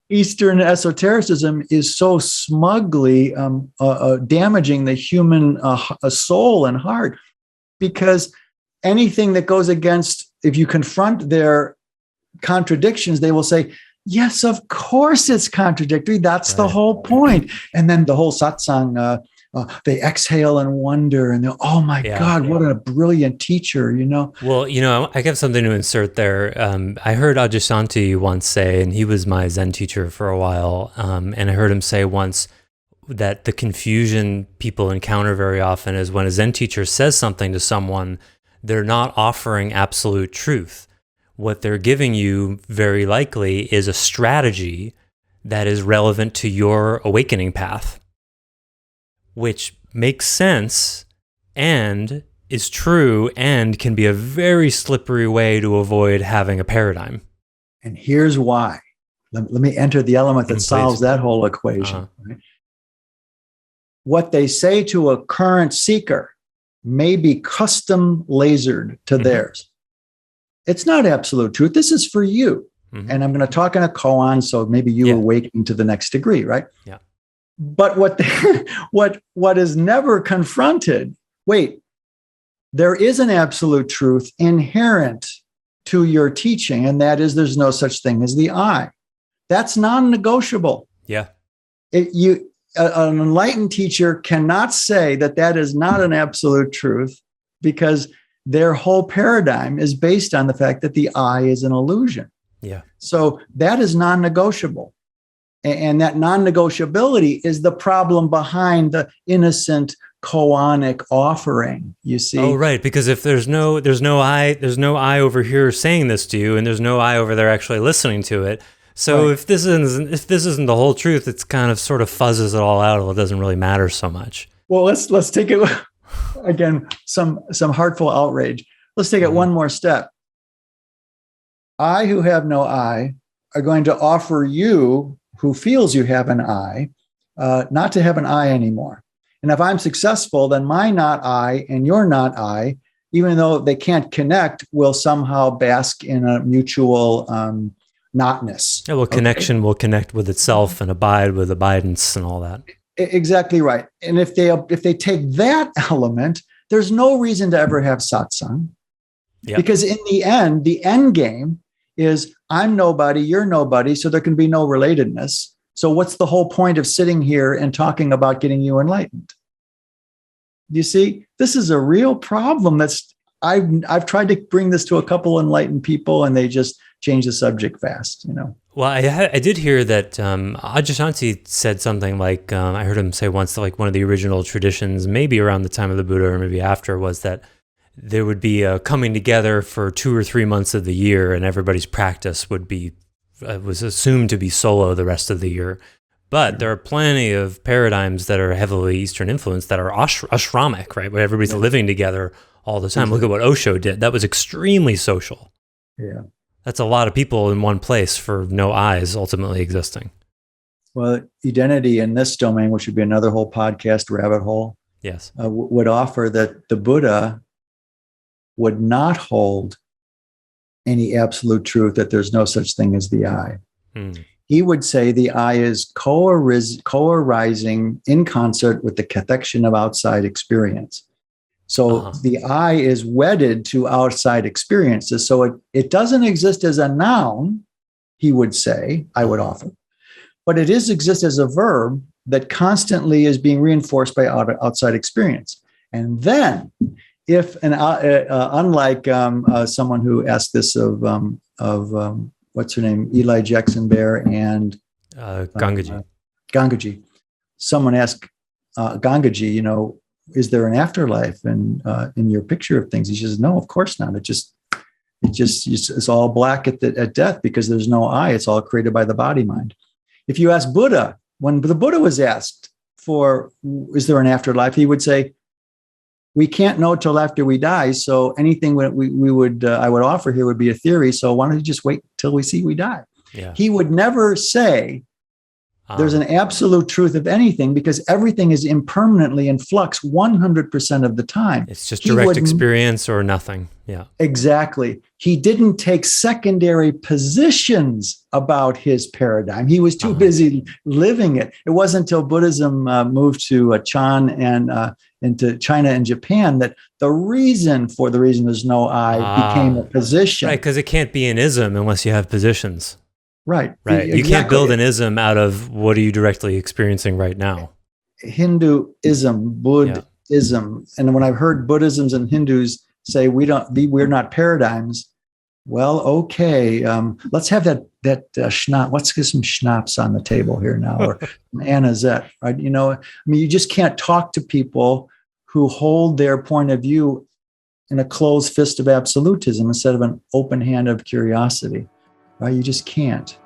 Eastern esotericism is so smugly damaging the human soul and heart, because anything that goes against, if you confront their contradictions, they will say, yes, of course it's contradictory. That's the whole point. And then the whole satsang, they exhale and wonder, and oh my God, what a brilliant teacher, Well, I have something to insert there. I heard Ajasanti once say, and he was my Zen teacher for a while, and I heard him say once that the confusion people encounter very often is when a Zen teacher says something to someone, they're not offering absolute truth. What they're giving you very likely is a strategy that is relevant to your awakening path, which makes sense and is true and can be a very slippery way to avoid having a paradigm. And here's why. Let me enter the element that solves that whole equation. Right? What they say to a current seeker may be custom lasered to theirs. It's not absolute truth. This is for you. And I'm going to talk in a koan, so maybe you awaken to the next degree, right? Yeah. But what is never confronted, there is an absolute truth inherent to your teaching, and that is there's no such thing as the I. That's non-negotiable. Yeah. An enlightened teacher cannot say that is not an absolute truth, because their whole paradigm is based on the fact that the I is an illusion. Yeah. So that is non-negotiable. And that non-negotiability is the problem behind the innocent koanic offering, you see. Oh, right. Because if there's no I over here saying this to you, and there's no I over there actually listening to it. So if this isn't the whole truth, it's kind of sort of fuzzes it all out. It doesn't really matter so much. Well, let's take it again, some heartful outrage. Let's take it one more step. I who have no I are going to offer you, who feels you have an I, not to have an I anymore. And if I'm successful, then my not I and your not I, even though they can't connect, will somehow bask in a mutual notness. Yeah, well, connection will connect with itself and abide with abidance and all that. Exactly right. And if they take that element, there's no reason to ever have satsang. Yep. Because in the end game is I'm nobody, you're nobody, so there can be no relatedness. So what's the whole point of sitting here and talking about getting you enlightened? You see, this is a real problem. I've tried to bring this to a couple enlightened people, and they just change the subject fast, Well, I did hear that Ajasanti said something like, I heard him say once that like one of the original traditions, maybe around the time of the Buddha or maybe after, was that there would be a coming together for 2 or 3 months of the year, and everybody's practice would be was assumed to be solo the rest of the year. But there are plenty of paradigms that are heavily Eastern influenced that are ashramic, right? Where everybody's living together all the time. Look at what Osho did. That was extremely social. Yeah. That's a lot of people in one place for no eyes ultimately existing. Well, identity in this domain, which would be another whole podcast rabbit hole, yes, would offer that the Buddha would not hold any absolute truth, that there's no such thing as the I. He would say the I is co-arising in concert with the cathection of outside experience. So the I is wedded to outside experiences. So it doesn't exist as a noun, he would say, I would offer, but it exists as a verb that constantly is being reinforced by outside experience. And then, if unlike someone who asked this of what's her name, Eli Jackson Bear and Gangaji, someone asked Gangaji, is there an afterlife in your picture of things? He says, no, of course not. It's all black at death, because there's no I. It's all created by the body mind. If you ask Buddha, when the Buddha was asked for, is there an afterlife? He would say, we can't know till after we die. So anything I would offer here would be a theory. So why don't you just wait till we see we die? Yeah. He would never say, There's an absolute truth of anything because everything is impermanently in flux 100% of the time. It's just direct experience or nothing. Yeah. Exactly. He didn't take secondary positions about his paradigm. He was too busy living it. It wasn't until Buddhism moved to Chan and into China and Japan that the reason there's no I became a position. Right, because it can't be an ism unless you have positions. Right. Right. You can't build an ism out of what are you directly experiencing right now. Hinduism, Buddhism. Yeah. And when I've heard Buddhisms and Hindus say we're not paradigms, well, okay, let's have that schnapps. Let's get some schnapps on the table here now, or anisette, right? You just can't talk to people who hold their point of view in a closed fist of absolutism instead of an open hand of curiosity, right? You just can't.